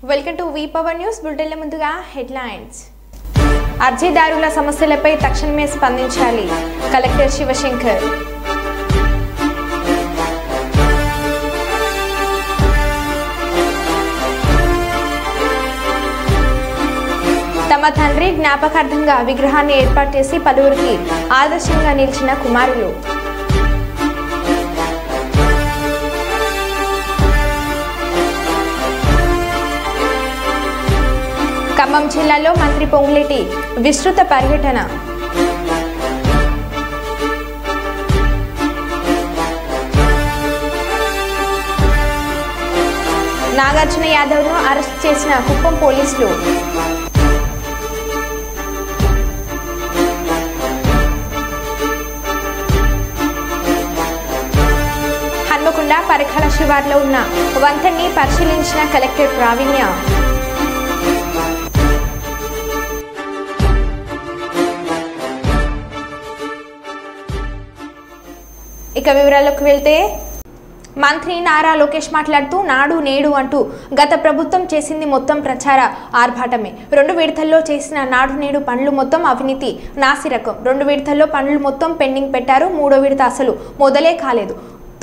Welcome to V power news బులెటిన్ల ముందుగా headlines. అర్జీదారుల సమస్యలపై తక్షణమే స్పందించాలి కలెక్టర్ శివశంకర్. తమ తండ్రి జ్ఞాపకార్థంగా విగ్రహాన్ని ఏర్పాటు చేసి పలువురికి ఆదర్శంగా నిలిచిన కుమారులు. ఖమ్మం జిల్లాలో మంత్రి పొంగులేటి విస్తృత పర్యటన. నాగార్జున యాదవ్ను అరెస్ట్ చేసిన కుప్పం పోలీసులు. హన్మకొండ పరిఖల శివార్లో ఉన్న వంతెన్ని పరిశీలించిన కలెక్టర్ ప్రావీణ్య. ఇక వివరాల్లోకి వెళ్తే మంత్రి నారా లోకేష్ మాట్లాడుతూ నాడు నేడు అంటూ గత ప్రభుత్వం చేసింది మొత్తం ప్రచార ఆర్భాటమే. 2 విడతల్లో చేసిన నాడు నేడు పనులు మొత్తం అవినీతి నాసిరకం. 2 విడతల్లో పనులు మొత్తం పెండింగ్ పెట్టారు. 3వ విడత అసలు మొదలే కాలేదు.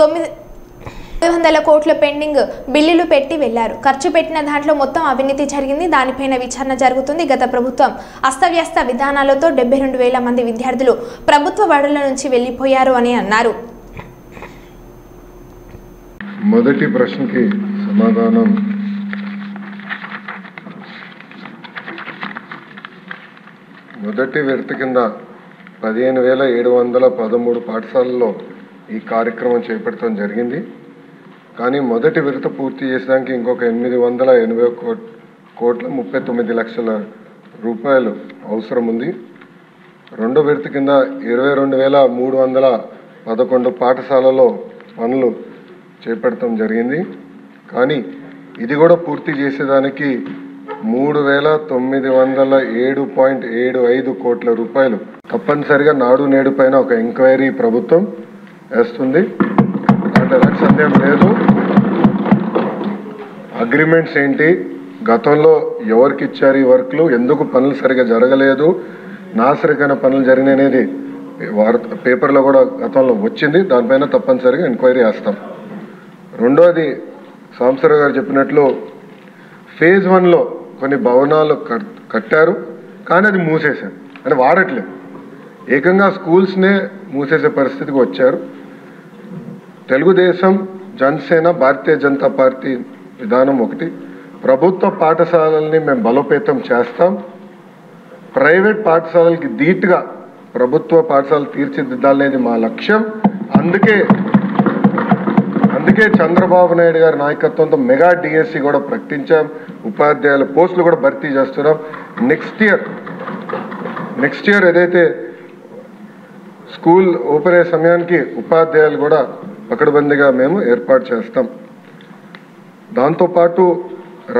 900 కోట్ల పెండింగ్ బిల్లులు పెట్టి వెళ్లారు. ఖర్చు పెట్టిన దాంట్లో మొత్తం అవినీతి జరిగింది. దానిపైన విచారణ జరుగుతుంది. గత ప్రభుత్వం అస్తవ్యస్త విధానాలతో 72,000 మంది విద్యార్థులు ప్రభుత్వ బడుల నుంచి వెళ్లిపోయారు అని అన్నారు. మొదటి ప్రశ్నకి సమాధానం మొదటి విడత కింద 15,713 పాఠశాలల్లో ఈ కార్యక్రమం చేపట్టడం జరిగింది. కానీ మొదటి విడత పూర్తి చేసడానికి ఇంకొక 880 కోట్ల 39 లక్షల రూపాయలు అవసరం ఉంది. రెండో విడత కింద 22,311 పాఠశాలలో పనులు చేపట్టడం జరిగింది. కానీ ఇది కూడా పూర్తి చేసేదానికి 3,907.75 కోట్ల రూపాయలు తప్పనిసరిగా నాడు నేడు పైన ఒక ఎంక్వైరీ ప్రభుత్వం వేస్తుంది. అంటే ఎలాంటి సందేహం లేదు. అగ్రిమెంట్స్ ఏంటి, గతంలో ఎవరికి ఇచ్చారు ఈ వర్క్లు, ఎందుకు పనులు సరిగా జరగలేదు, నాసరికైన పనులు జరిగిననేది పేపర్లో కూడా గతంలో వచ్చింది. దానిపైన తప్పనిసరిగా ఎంక్వైరీ వేస్తాం. రెండోది సాంబశివరావు గారు చెప్పినట్లు ఫేజ్ 1లో కొన్ని భవనాలు కట్టారు, కానీ అది మూసేశారు, అంటే వాడట్లేదు. ఏకంగా స్కూల్స్నే మూసేసే పరిస్థితికి వచ్చారు. తెలుగుదేశం, జనసేన, భారతీయ జనతా పార్టీ విధానం ఒకటి. ప్రభుత్వ పాఠశాలల్ని మేము బలోపేతం చేస్తాం. ప్రైవేట్ పాఠశాలలకి ధీటుగా ప్రభుత్వ పాఠశాలలు తీర్చిదిద్దాలనేది మా లక్ష్యం. అందుకే చంద్రబాబు నాయుడు గారి నాయకత్వంతో మెగా డిఎస్సి కూడా ప్రకటించాం. ఉపాధ్యాయుల పోస్టులు కూడా భర్తీ చేస్తున్నాం. నెక్స్ట్ ఇయర్ ఏదైతే స్కూల్ ఓపెన్ అయ్యే సమయానికి ఉపాధ్యాయులు కూడా పకడ్బందీగా మేము ఏర్పాటు చేస్తాం. దాంతోపాటు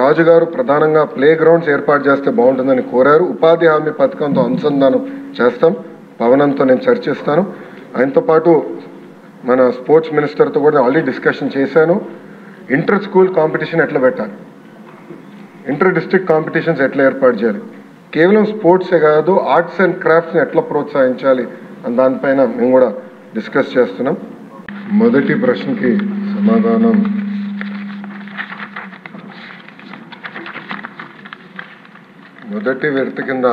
రాజుగారు ప్రధానంగా ప్లే గ్రౌండ్స్ ఏర్పాటు చేస్తే బాగుంటుందని కోరారు. ఉపాధి హామీ పథకంతో అనుసంధానం చేస్తాం. పవనంతో నేను చర్చిస్తాను. ఆయనతో పాటు మన స్పోర్ట్స్ మినిస్టర్తో కూడా ఆల్రెడీ డిస్కషన్ చేశాను. ఇంటర్ స్కూల్ కాంపిటీషన్ ఎట్లా పెట్టాలి, ఇంటర్ డిస్ట్రిక్ట్ కాంపిటీషన్స్ ఎట్లా ఏర్పాటు చేయాలి, కేవలం స్పోర్ట్సే కాదు ఆర్ట్స్ అండ్ క్రాఫ్ట్స్ని ఎట్లా ప్రోత్సహించాలి అని దానిపైన మేము కూడా డిస్కస్ చేస్తున్నాం. మొదటి ప్రశ్నకి సమాధానం మొదటి విడత కింద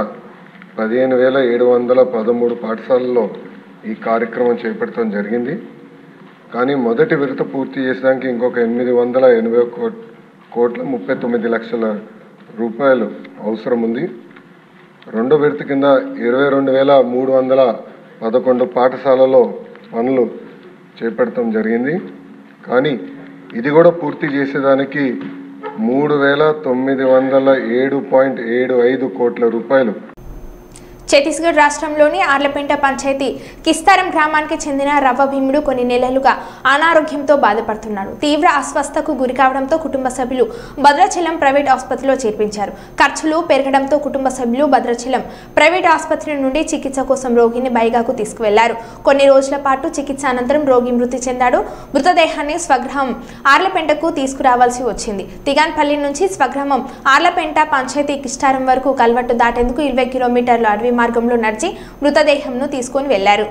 15,713 పాఠశాలల్లో ఈ కార్యక్రమం చేపట్టడం జరిగింది. కానీ మొదటి విడత పూర్తి చేసడానికి ఇంకొక 880 కోట్ల 39 లక్షల రూపాయలు అవసరం ఉంది. రెండో విడత కింద 22,311 పాఠశాలలో పనులు చేపట్టడం జరిగింది. కానీ ఇది కూడా పూర్తి చేసేదానికి 3,907.75 కోట్ల రూపాయలు. ఛత్తీస్గఢ్ రాష్ట్రంలోని ఆర్లపెంట పంచాయతీ కిస్తారం గ్రామానికి చెందిన రవ్వ భీముడు కొన్ని నెలలుగా అనారోగ్యంతో బాధపడుతున్నాడు. తీవ్ర అస్వస్థకు గురికావడంతో కుటుంబ సభ్యులు భద్రాచలం ప్రైవేట్ ఆసుపత్రిలో చేర్పించారు. ఖర్చులు పెరగడంతో కుటుంబ సభ్యులు భద్రాచలం ప్రైవేట్ ఆసుపత్రి నుండి చికిత్స కోసం రోగిని బైగాకు తీసుకువెళ్లారు. కొన్ని రోజుల పాటు చికిత్స అనంతరం రోగి మృతి చెందాడు. మృతదేహాన్ని స్వగ్రహం ఆర్లపెంటకు తీసుకురావాల్సి వచ్చింది. తిగాన్పల్లి నుంచి స్వగ్రామం ఆర్లపెంట పంచాయతీ కిస్తారం వరకు కల్వట్టు దాటేందుకు 20 కిలోమీటర్ల అడవి మార్గంలో నడిచి మృతదేహంను తీసుకొని వెళ్లారు.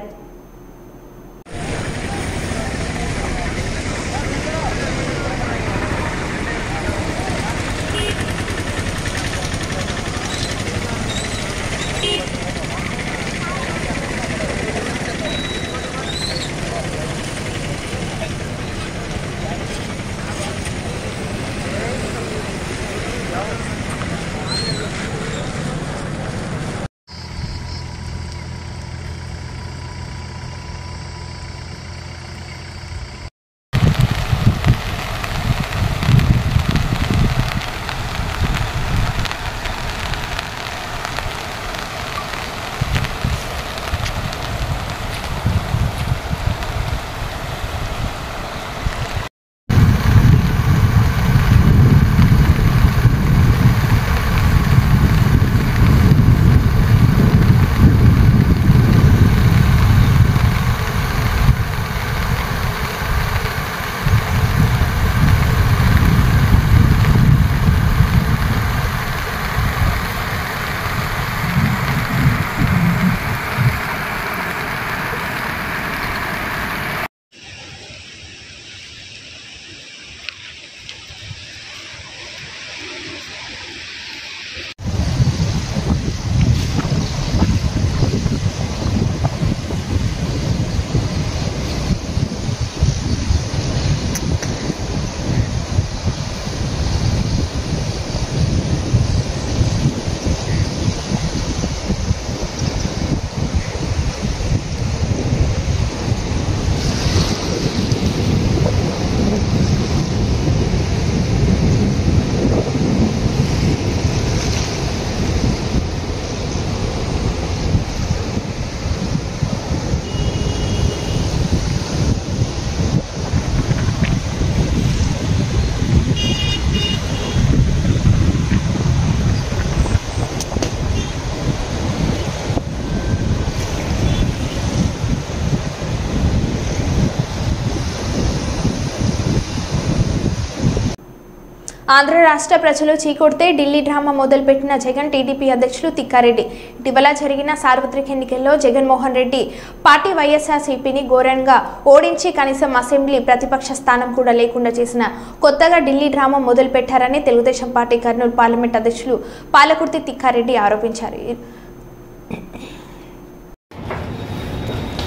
ఆంధ్ర రాష్ట్ర ప్రజలు చీకొడితే ఢిల్లీ డ్రామా మొదలుపెట్టిన జగన్ టీడీపీ అధ్యక్షులు తిక్కారెడ్డి ఇటీవల జరిగిన సార్వత్రిక ఎన్నికల్లో జగన్మోహన్ రెడ్డి పార్టీ వైఎస్ఆర్సీపీని ఘోరంగా ఓడించి కనీసం అసెంబ్లీ ప్రతిపక్ష స్థానం కూడా లేకుండా చేసిన కొత్తగా Delhi drama మొదలుపెట్టారని Telugu Desam party Kurnool parliament అధ్యక్షులు పాలకుర్తి తిక్కారెడ్డి ఆరోపించారు.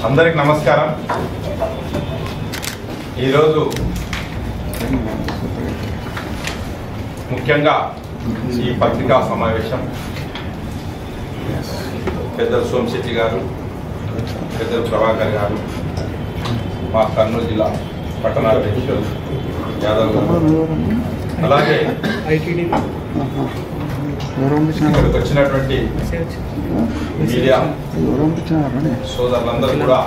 అందరికి నమస్కారం. ఈరోజు ముఖ్యంగా ఈ పత్రికా సమావేశం పెద్దలు సోమశెట్టి గారు, పెద్దలు ప్రభాకర్ గారు, మా కర్నూలు జిల్లా పట్టణాధ్యక్షులు యాదవ్ గారు, అలాగే ఇక్కడికి వచ్చినటువంటి మీడియా సోదరులందరూ కూడా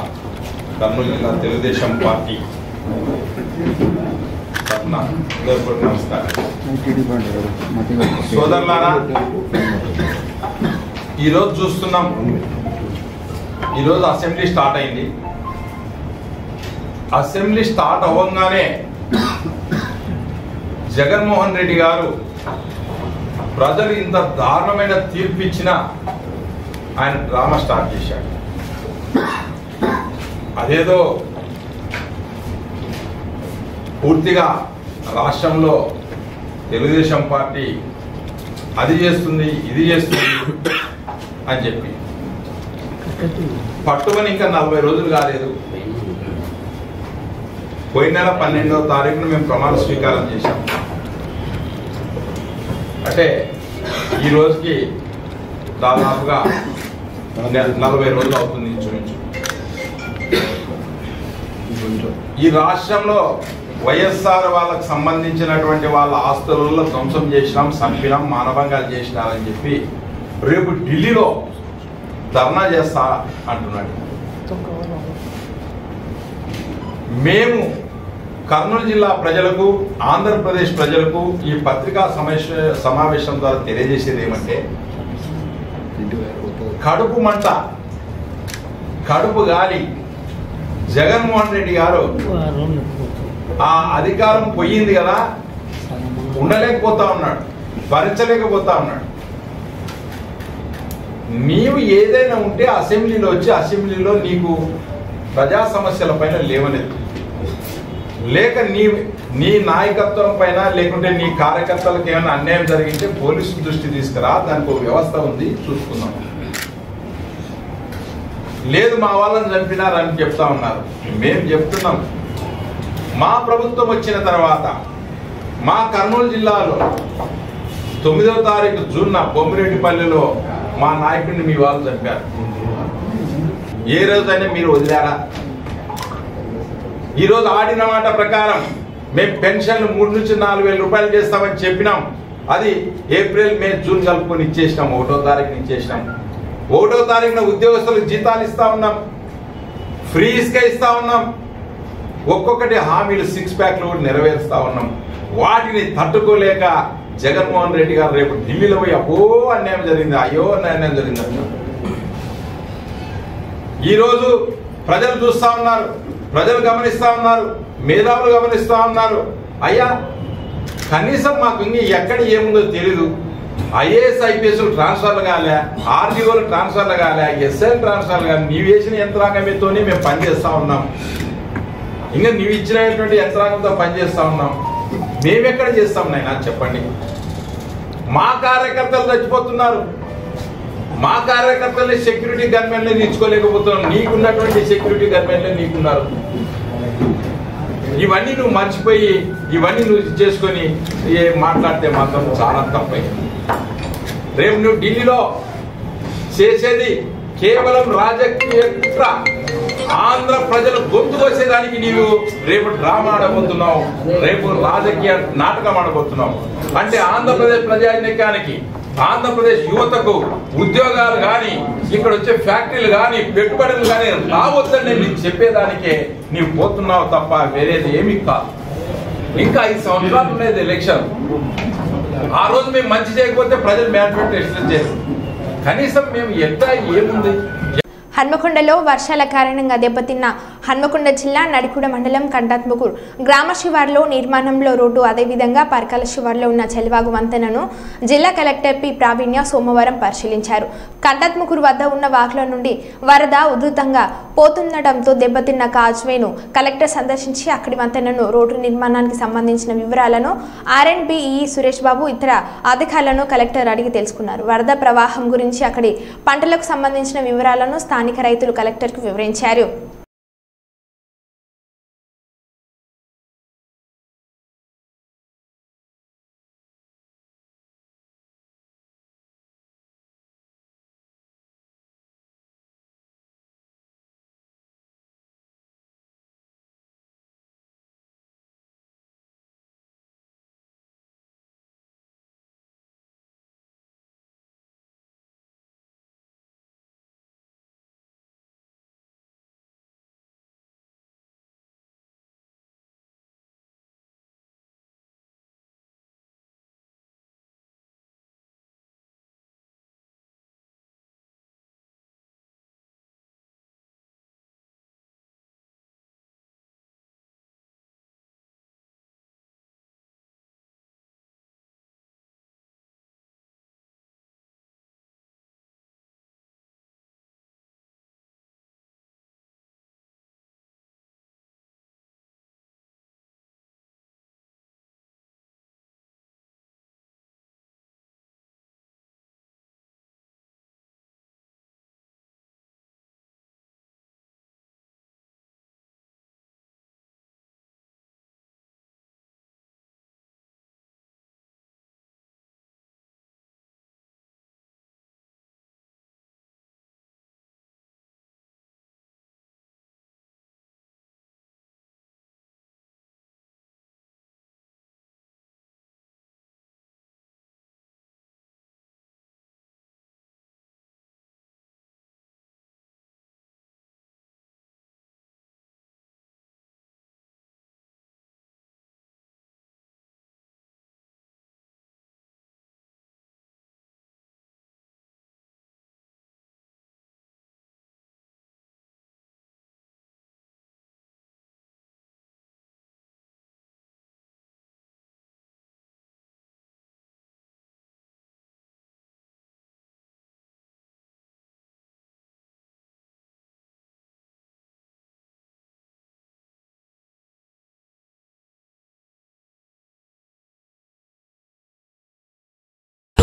కర్నూలు జిల్లా తెలుగుదేశం పార్టీ నమస్కారం. సోదరులారా, ఈరోజు చూస్తున్నాం, ఈరోజు అసెంబ్లీ స్టార్ట్ అయింది. అసెంబ్లీ స్టార్ట్ అవ్వగానే జగన్మోహన్ రెడ్డి గారు ప్రజలు ఇంత దారుణమైన తీర్పు ఇచ్చినా ఆయన డ్రామా స్టార్ట్ చేశాడు. అదేదో పూర్తిగా రాష్ట్రంలో తెలుగుదేశం పార్టీ అది చేస్తుంది ఇది చేస్తుంది అని చెప్పి పట్టుకొని ఇంకా 40 రోజులు కాలేదు. పోయిన నెల 12వ తారీఖున మేము ప్రమాణ స్వీకారం చేశాం. అంటే ఈ రోజుకి దాదాపుగా 40 రోజులు అవుతుంది ఇంచుమించు. ఈ రాష్ట్రంలో వైఎస్ఆర్ వాళ్ళకు సంబంధించినటువంటి వాళ్ళ ఆస్తులలో ధ్వంసం చేసినాం, చంపినాం, మానభంగాలు చేసినారని చెప్పి రేపు ఢిల్లీలో ధర్నా చేస్తా అంటున్నాడు. మేము కర్నూలు జిల్లా ప్రజలకు, ఆంధ్రప్రదేశ్ ప్రజలకు ఈ పత్రికా సమావేశం ద్వారా తెలియజేసేది ఏమంటే, కడుపు మంట, కడుపు గాలి జగన్మోహన్ రెడ్డి గారు ఆ అధికారం పోయింది కదా, ఉండలేకపోతా ఉన్నాడు, భరించలేకపోతా ఉన్నాడు. నీవు ఏదైనా ఉంటే అసెంబ్లీలో వచ్చి అసెంబ్లీలో నీకు ప్రజా సమస్యల పైన లేవనెత్తు, లేక నీ నాయకత్వం పైన లేకుంటే నీ కార్యకర్తలకు ఏమైనా అన్యాయం జరిగితే పోలీసు దృష్టి తీసుకురా, దానికి ఒక వ్యవస్థ ఉంది, చూసుకుందాం. లేదు మా వాళ్ళని చంపినారని చెప్తా ఉన్నారు. మేము చెప్తున్నాం, మా ప్రభుత్వం వచ్చిన తర్వాత మా కర్నూలు జిల్లాలో 9వ తారీఖు జూన్న బొమ్మిరెడ్డిపల్లిలో మా నాయకుడిని మీ వాళ్ళు చంపారు. ఏ రోజైనా మీరు వదిలారా? ఈరోజు ఆడిన మాట ప్రకారం మేము పెన్షన్లు 3 నుంచి 4 వేల రూపాయలు చేస్తామని చెప్పినాం. అది ఏప్రిల్, మే, జూన్ కలుపుకొని ఇచ్చేసినాం. 1వ తారీఖున ఇచ్చేసినాం. 1వ తారీఖున ఉద్యోగస్తులకు జీతాలు ఇస్తా ఉన్నాం, ఫ్రీస్గా ఇస్తా ఉన్నాం. ఒక్కొక్కటి హామీలు 6 ప్యాక్లు కూడా నెరవేరుస్తా ఉన్నాం. వాటిని తట్టుకోలేక జగన్మోహన్ రెడ్డి గారు రేపు ఢిల్లీలో పోయి అబ్బో అన్యాయం జరిగింది, అయ్యో అన్యాయం జరిగింది. ఈరోజు ప్రజలు చూస్తా ఉన్నారు, ప్రజలు గమనిస్తా ఉన్నారు, మేధావులు గమనిస్తా ఉన్నారు. అయ్యా కనీసం మాకు ఇంక ఎక్కడ ఏముందో తెలీదు. ఐఏఎస్ ఐపీఎస్లు ట్రాన్స్ఫర్లు కాలే, ఆర్డీఓలు ట్రాన్స్ఫర్లు కాలే, ఎస్ఐలు ట్రాన్స్ఫర్లు కాలే. నీవు వేసిన యంత్రాంగంతోనే మేము పనిచేస్తా ఉన్నాం. ఇంకా నీవు ఇచ్చినటువంటి యంత్రాంగంతో పనిచేస్తా ఉన్నాం. మేమెక్కడ చేస్తాం నాయనా చెప్పండి? మా కార్యకర్తలు చచ్చిపోతున్నారు, మా కార్యకర్తల్ని సెక్యూరిటీ గన్మెన్లే తీర్చుకోలేకపోతున్నాం. నీకున్నటువంటి సెక్యూరిటీ గన్మెన్లే నీకున్నారు. ఇవన్నీ నువ్వు మర్చిపోయి ఇవన్నీ నువ్వు చేసుకొని మాట్లాడితే మాత్రం చాలా తప్పై. రేపు నువ్వు ఢిల్లీలో చేసేది కేవలం రాజకీయ కుట్ర. ఆంధ్ర ప్రజలు గొంతు కోసేదానికి నీవు రేపు డ్రామా ఆడబోతున్నావు, రేపు రాజకీయ నాటకం ఆడబోతున్నావు. అంటే ఆంధ్రప్రదేశ్ ప్రజానీకానికి, ఆంధ్రప్రదేశ్ యువతకు ఉద్యోగాలు కానీ, ఇక్కడ వచ్చే ఫ్యాక్టరీలు కానీ, పెట్టుబడులు కానీ రావద్దని నీకు చెప్పేదానికే నీవు పోతున్నావు తప్ప వేరేది ఏమీ కాదు. ఇంకా 5 సంవత్సరాలు ఉండేది ఎలక్షన్. ఆ రోజు మేము మంచి చేయకపోతే ప్రజలు మేనిఫెస్టో చేస్తారు. కనీసం మేము ఎంత ఏముంది? హన్మకొండలో వర్షాల కారణంగా దెబ్బతిన్న హన్మకొండ జిల్లా నడికుడ మండలం కంటాత్మకూర్ గ్రామ శివార్లో నిర్మాణంలో రోడ్డు, అదేవిధంగా పరకాల శివార్లో ఉన్న చెలివాగు వంతెనను జిల్లా కలెక్టర్ పి ప్రావీణ్య సోమవారం పరిశీలించారు. కంటాత్మకూర్ వద్ద ఉన్న వాగుల నుండి వరద ఉధృతంగా పోతుండటంతో దెబ్బతిన్న కాజ్వేను కలెక్టర్ సందర్శించి అక్కడి వంతెనను, రోడ్డు నిర్మాణానికి సంబంధించిన వివరాలను ఆర్ఎండ్బిఈ సురేష్ బాబు ఇతర అధికారులను కలెక్టర్ అడిగి తెలుసుకున్నారు. వరద ప్రవాహం గురించి, అక్కడి పంటలకు సంబంధించిన వివరాలను స్థానిక రైతులు కలెక్టర్కు వివరించారు.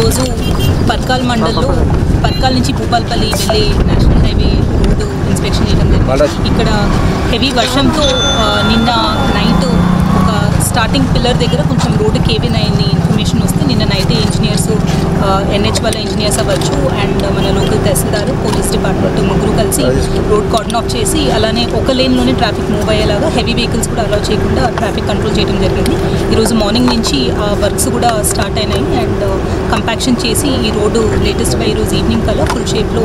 ఈరోజు పర్కాల్ మండల్లో పర్కాల్ నుంచి భూపాల్పల్లి వెళ్ళే నేషనల్ హైవే రోడ్డు ఇన్స్పెక్షన్ చేయడం జరిగింది. ఇక్కడ హెవీ వర్షంతో నిన్న నైట్ ఒక స్టార్టింగ్ పిల్లర్ దగ్గర కొంచెం రోడ్డు కేవిన్ అయింది ఇన్ఫర్మేషన్ వస్తే నిన్న నైట్ ఇంజనీర్స్ ఎన్హెచ్ వాళ్ళ ఇంజనీర్స్ అవ్వచ్చు అండ్ మన లోకల్ తహసీల్దార్ పోలీస్ డిపార్ట్మెంట్ ముగ్గురు కలిసి రోడ్ కార్డన్ ఆఫ్ చేసి అలానే ఒక లేన్లోనే ట్రాఫిక్ మూవ్ అయ్యేలాగా హెవీ వెహికల్స్ కూడా అలౌ చేయకుండా ట్రాఫిక్ కంట్రోల్ చేయడం జరిగింది. ఈరోజు మార్నింగ్ నుంచి ఆ వర్క్స్ కూడా స్టార్ట్ అయినాయి అండ్ కంపాక్షన్ చేసి ఈ రోడ్డు లేటెస్ట్గా ఈరోజు ఈవినింగ్ కల్లా ఫుల్ షేప్లో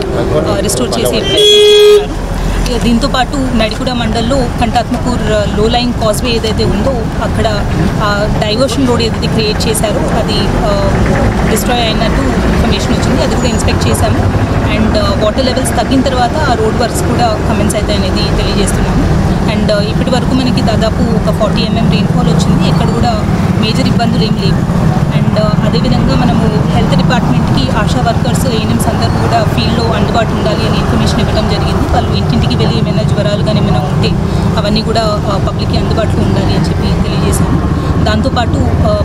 రిస్టోర్ చేసే ప్రయత్నం. దీంతో పాటు నడికుడ మండల్లో కంటాత్మకూర్ లో లైన్ కాస్వే ఏదైతే ఉందో అక్కడ డైవర్షన్ రోడ్ ఏదైతే క్రియేట్ చేశారో అది డిస్ట్రాయ్ అయినట్టు ఇన్ఫర్మేషన్ వచ్చింది. అది కూడా ఇన్స్పెక్ట్ చేశాము అండ్ వాటర్ లెవెల్స్ తగ్గిన తర్వాత ఆ రోడ్ వర్క్స్ కూడా కమెన్స్ అవుతాయి అనేది తెలియజేస్తున్నాము. అండ్ ఇప్పటి వరకు మనకి దాదాపు ఒక 40 mm రెయిన్ఫాల్ వచ్చింది. ఎక్కడ కూడా మేజర్ ఇబ్బందులు ఏం లేవు. అండ్ అదేవిధంగా మనము హెల్త్ డిపార్ట్మెంట్కి ఆశా వర్కర్స్ ఏఎన్ఎంస్ అందరూ కూడా ఫీల్డ్లో అందుబాటు ఉండాలి అని ఇన్ఫర్మేషన్ ఇవ్వడం జరిగింది. వాళ్ళు ఇంటింటికి వెళ్ళి ఏమైనా జ్వరాలు కానీ ఏమైనా ఉంటే అవన్నీ కూడా పబ్లిక్కి అందుబాటులో ఉండాలి అని చెప్పి తెలియజేశాము. దాంతోపాటు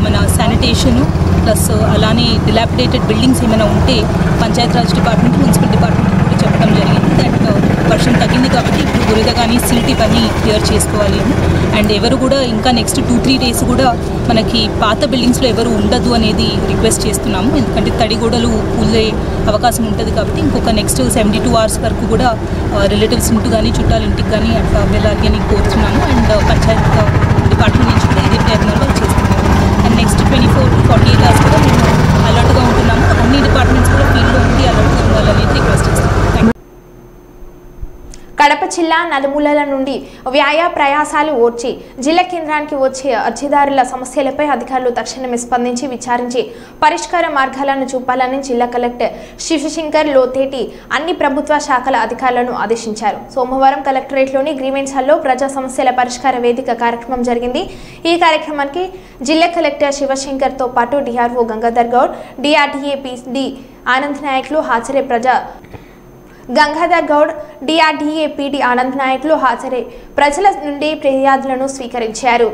మన శానిటేషను ప్లస్ అలానే డిలాపిడేటెడ్ బిల్డింగ్స్ ఏమైనా ఉంటే పంచాయతీరాజ్ డిపార్ట్మెంట్ మున్సిపల్ డిపార్ట్మెంట్ కూడా చెప్పడం జరిగింది. దట్ వర్షం తగ్గింది కాబట్టి ఇప్పుడు బురద కానీ సిల్ట్ ఇవన్నీ క్లియర్ చేసుకోవాలి అని. అండ్ ఎవరు కూడా ఇంకా నెక్స్ట్ 2-3 days కూడా మనకి పాత బిల్డింగ్స్లో ఎవరు ఉండదు అనేది రిక్వెస్ట్ చేస్తున్నాము. ఎందుకంటే తడిగోడలు కూలే అవకాశం ఉంటుంది కాబట్టి ఇంకొక నెక్స్ట్ 72 hours వరకు కూడా రిలేటివ్స్ ఇంటూ కానీ చుట్టాల ఇంటికి కానీ అట్లా వెళ్ళాలి అని కోరుతున్నాము. అండ్ పంచాయత్ డిపార్ట్మెంట్ నుంచి కూడా ఇదే ప్రయత్నాలు చేస్తున్నాము. అండ్ నెక్స్ట్ 24-48 hours కూడా మేము అలర్ట్గా ఉంటున్నాము. అన్ని డిపార్ట్మెంట్స్ కూడా ఫీల్డ్లో ఉండి అలర్ట్గా ఉండాలనేది రిక్వెస్ట్ చేస్తున్నాము. కడప జిల్లా నలుమూలల నుండి వ్యాయ ప్రయాసాలు ఓర్చి జిల్లా కేంద్రానికి వచ్చే అర్జీదారుల సమస్యలపై అధికారులు తక్షణమే స్పందించి విచారించి పరిష్కార మార్గాలను చూపాలని జిల్లా కలెక్టర్ శివశంకర్ లోతేటి అన్ని ప్రభుత్వ శాఖల అధికారులను ఆదేశించారు. సోమవారం కలెక్టరేట్లోని గ్రీవెన్స్ హాల్లో ప్రజా సమస్యల పరిష్కార వేదిక కార్యక్రమం జరిగింది. ఈ కార్యక్రమానికి జిల్లా కలెక్టర్ శివశంకర్తో పాటు DRO Gangadhar Goud, DRDA PD Anand నాయక్లు హాజరే గంగాధర్ గౌడ్, డిఆర్డీఏ పీడీ ఆనంద్ నాయక్లు హాజరై ప్రజల నుండి ఫిర్యాదులను స్వీకరించారు.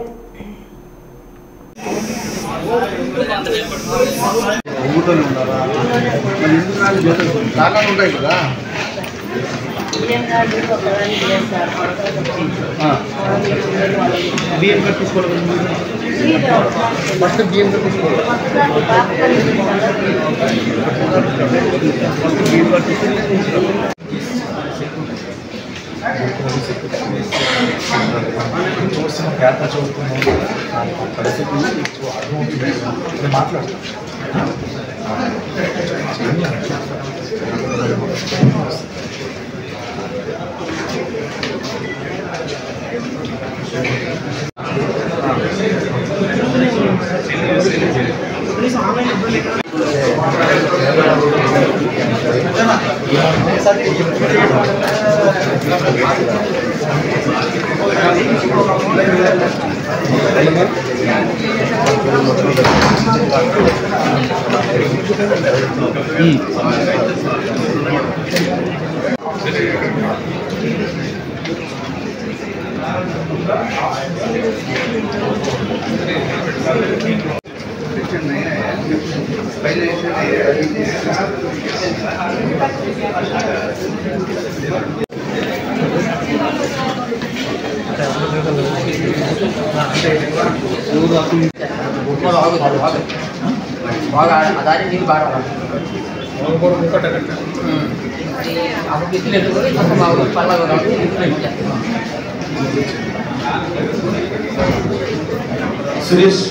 సురేష్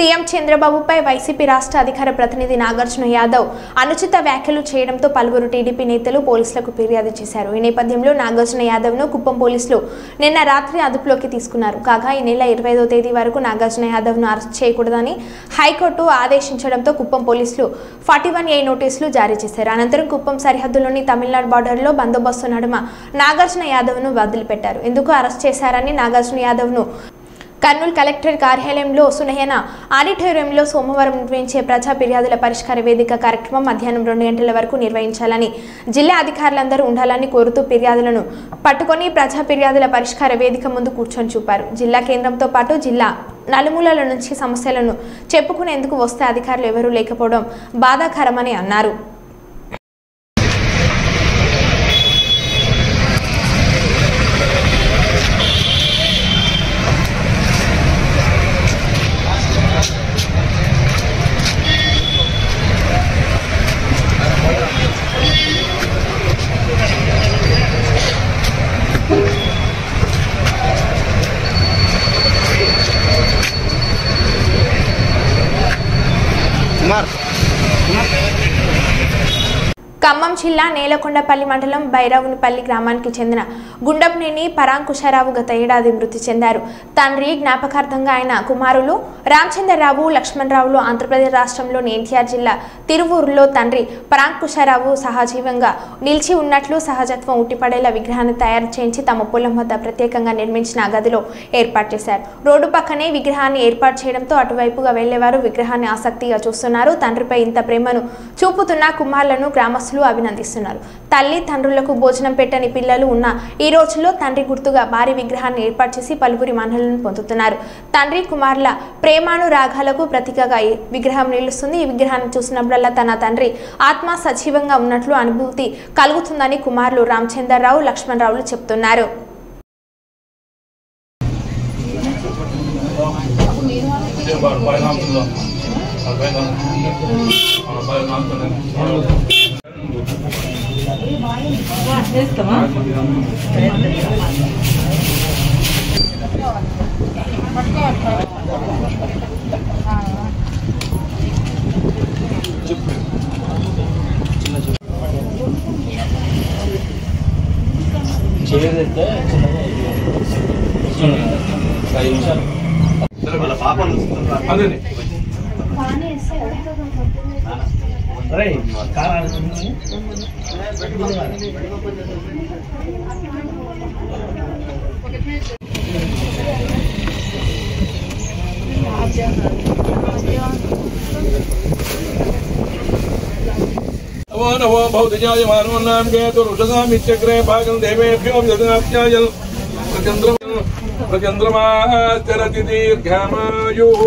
సీఎం చంద్రబాబుపై వైసీపీ రాష్ట్ర అధికార ప్రతినిధి నాగార్జున యాదవ్ అనుచిత వ్యాఖ్యలు చేయడంతో పలువురు టీడీపీ నేతలు పోలీసులకు ఫిర్యాదు చేశారు. ఈ నేపథ్యంలో నాగార్జున యాదవ్ను కుప్పం పోలీసులు నిన్న రాత్రి అదుపులోకి తీసుకున్నారు. కాగా ఈ నెల 25వ తేదీ వరకు నాగార్జున యాదవ్ను అరెస్ట్ చేయకూడదని హైకోర్టు ఆదేశించడంతో కుప్పం పోలీసులు 41A నోటీసులు జారీ చేశారు. అనంతరం కుప్పం సరిహద్దులోని తమిళనాడు బార్డర్లో బందోబస్తు నడుమ నాగార్జున యాదవ్ను వదిలిపెట్టారు. ఎందుకు అరెస్ట్ చేశారని నాగార్జున యాదవ్ను కర్నూలు కలెక్టర్ కార్యాలయంలో సునయన ఆడిటోరియంలో సోమవారం నిర్వహించే ప్రజా ఫిర్యాదుల పరిష్కార వేదిక కార్యక్రమం మధ్యాహ్నం 2 గంటల వరకు నిర్వహించాలని జిల్లా అధికారులందరూ ఉండాలని కోరుతూ ఫిర్యాదులను పట్టుకొని ప్రజా ఫిర్యాదుల పరిష్కార వేదిక ముందు కూర్చొని చూపారు. జిల్లా కేంద్రంతో పాటు జిల్లా నలుమూలల నుంచి సమస్యలను చెప్పుకునేందుకు వస్తే అధికారులు ఎవరూ లేకపోవడం బాధాకరమని అన్నారు. ఖమ్మం జిల్లా నేలకొండపల్లి మండలం బైరావునిపల్లి గ్రామానికి చెందిన గుండప్నేని పరాంకుశరావు గత ఏడాది మృతి చెందారు. తండ్రి జ్ఞాపకార్థంగా ఆయన కుమారులు రామచంద్రరావు, లక్ష్మణరావులు ఆంధ్రప్రదేశ్ రాష్ట్రంలోని ఎన్టీఆర్ జిల్లా తిరువూరులో తండ్రి పరాంకుశరావు సహజీవంగా నిలిచి ఉన్నట్లు సహజత్వం ఉట్టిపడేలా విగ్రహాన్ని తయారు చేయించి తమ పొలం వద్ద ప్రత్యేకంగా నిర్మించిన గదిలో ఏర్పాటు చేశారు. రోడ్డు పక్కనే విగ్రహాన్ని ఏర్పాటు చేయడంతో అటువైపుగా వెళ్లేవారు విగ్రహాన్ని ఆసక్తిగా చూస్తున్నారు. తండ్రిపై ఇంత ప్రేమను చూపుతున్న కుమారులను గ్రామస్తులు అభినందిస్తున్నారు. తల్లి తండ్రులకు భోజనం పెట్టని పిల్లలు ఉన్న ఈ రోజుల్లో తండ్రి గుర్తుగా భారీ విగ్రహాన్ని ఏర్పాటు చేసి పలువురి మన్ననలను పొందుతున్నారు. తండ్రి కుమారుల ప్రేమానురాగాలకు ప్రతీకగా ఈ విగ్రహం నిలుస్తుంది. ఈ విగ్రహాన్ని చూసినప్పుడల్లా తన తండ్రి ఆత్మ సజీవంగా ఉన్నట్లు అనుభూతి కలుగుతుందని కుమారులు రామచంద్రరావు, లక్ష్మణరావులు చెబుతున్నారు. नमो भौतिजाय मानवनाम केतु रुषसामित्यग्रे भागं देवेभ्यो यज्ञात्याय प्रचन्द्रमाचरति दीर्घामायुः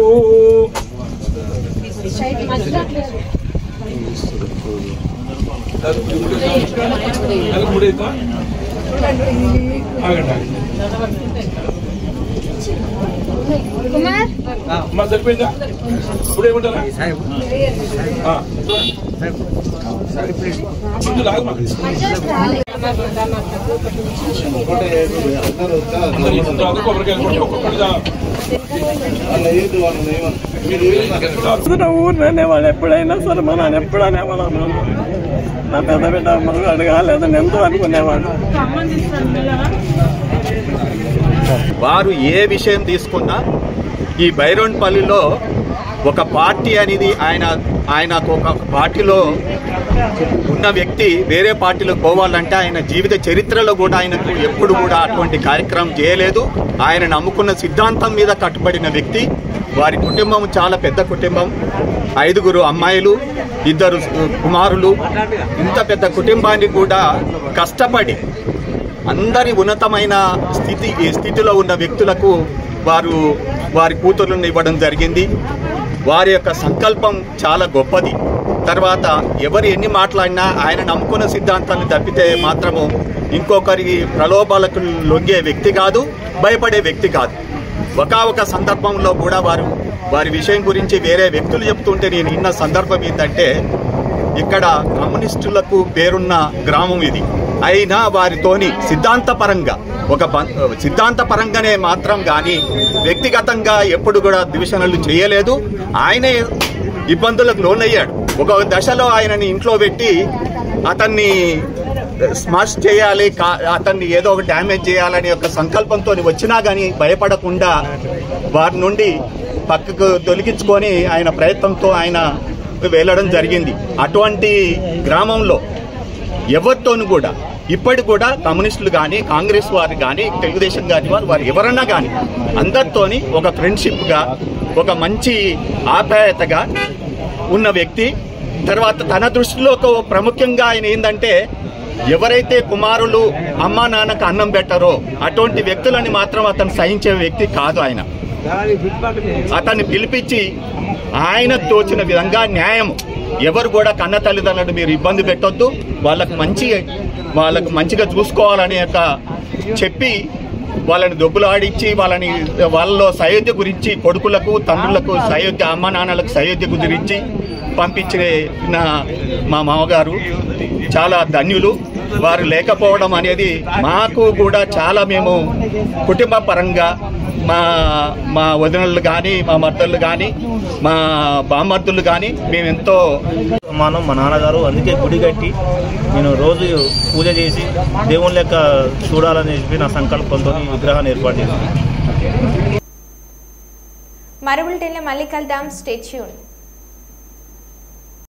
కుమార్ సరిపోయిందా ఇప్పుడు ఏమంటారా ఊరినే వాళ్ళు ఎప్పుడైనా సరే మా నాన్న ఎప్పుడు అనేవాళ్ళు నా పెద్ద బిడ్డ మనకు అడగాలేదని ఎంతో అనుకునేవాడు. వారు ఏ విషయం తీసుకున్నా ఈ బైరోన్పల్లిలో ఒక పార్టీ అనేది ఆయన ఒక పార్టీలో ఉన్న వ్యక్తి వేరే పార్టీలోకి పోవాలంటే ఆయన జీవిత చరిత్రలో కూడా ఆయనకు ఎప్పుడు కూడా అటువంటి కార్యక్రమం చేయలేదు. ఆయన నమ్ముకున్న సిద్ధాంతం మీద కట్టుబడిన వ్యక్తి. వారి కుటుంబం చాలా పెద్ద కుటుంబం, 5 అమ్మాయిలు, 2 కుమారులు. ఇంత పెద్ద కుటుంబాన్ని కూడా కష్టపడి అందరి ఉన్నతమైన స్థితిలో ఉన్న వ్యక్తులకు వారి కూతుర్లను ఇవ్వడం జరిగింది. వారి యొక్క సంకల్పం చాలా గొప్పది. తర్వాత ఎవరు ఎన్ని మాట్లాడినా ఆయన నమ్ముకున్న సిద్ధాంతాన్ని తప్పితే మాత్రము ఇంకొకరికి ప్రలోభాలకు లొంగే వ్యక్తి కాదు, భయపడే వ్యక్తి కాదు. ఒక సందర్భంలో కూడా వారి విషయం గురించి వేరే వ్యక్తులు చెప్తుంటే నేను విన్న సందర్భం ఏంటంటే, ఇక్కడ కమ్యూనిస్టులకు పేరున్న గ్రామం ఇది. అయినా వారితోని సిద్ధాంతపరంగానే మాత్రం కానీ వ్యక్తిగతంగా ఎప్పుడు కూడా దివిషన్లు చేయలేదు. ఆయనే ఇబ్బందులకు లోనయ్యాడు. ఒక దశలో ఆయనని ఇంట్లో పెట్టి అతన్ని స్మాష్ చేయాలి, అతన్ని ఏదో ఒక డ్యామేజ్ చేయాలని ఒక సంకల్పంతో వచ్చినా కానీ భయపడకుండా వారి నుండి పక్కకు తొలగించుకొని ఆయన ప్రయత్నంతో ఆయన వెళ్ళడం జరిగింది. అటువంటి గ్రామంలో ఎవరితోనూ కూడా ఇప్పటి కూడా కమ్యూనిస్టులు కానీ, కాంగ్రెస్ వారు కానీ, తెలుగుదేశం కానీ వారు ఎవరన్నా కానీ అందరితోని ఒక ఫ్రెండ్షిప్గా, ఒక మంచి ఆప్యాయతగా ఉన్న వ్యక్తి. తర్వాత తన దృష్టిలో ప్రాముఖ్యంగా ఆయన ఏంటంటే, ఎవరైతే కుమారులు అమ్మా నాన్నకు అన్నం పెట్టరో అటువంటి వ్యక్తులని మాత్రం అతను సహించే వ్యక్తి కాదు. ఆయన అతన్ని పిలిపించి ఆయన తోచిన విధంగా న్యాయం, ఎవరు కూడా కన్న తల్లిదండ్రులను మీరు ఇబ్బంది పెట్టొద్దు, వాళ్ళకు మంచిగా చూసుకోవాలని చెప్పి వాళ్ళని దొబ్బులు ఆడించి వాళ్ళలో సయోధ్య గురించి, కొడుకులకు తండ్రులకు సయోధ్య, అమ్మ నాన్నలకు సయోధ్య గురించి పంపించిన మా మామగారు చాలా ధన్యులు. వారు లేకపోవడం అనేది మాకు కూడా చాలా, మేము కుటుంబ పరంగా మా వదినలు కానీ, మా మద్దళ్ళు కానీ, మా బామ్మర్దులు కానీ మేమెంతో సమానం. మా నాన్నగారు అందుకే గుడి కట్టి నేను రోజు పూజ చేసి దేవుని లెక్క చూడాలని చెప్పి నా సంకల్పంతో విగ్రహాన్ని ఏర్పాటు చేశాను. మరో బులెటిన్లో మళ్ళీ కలుద్దాం. Stay tuned.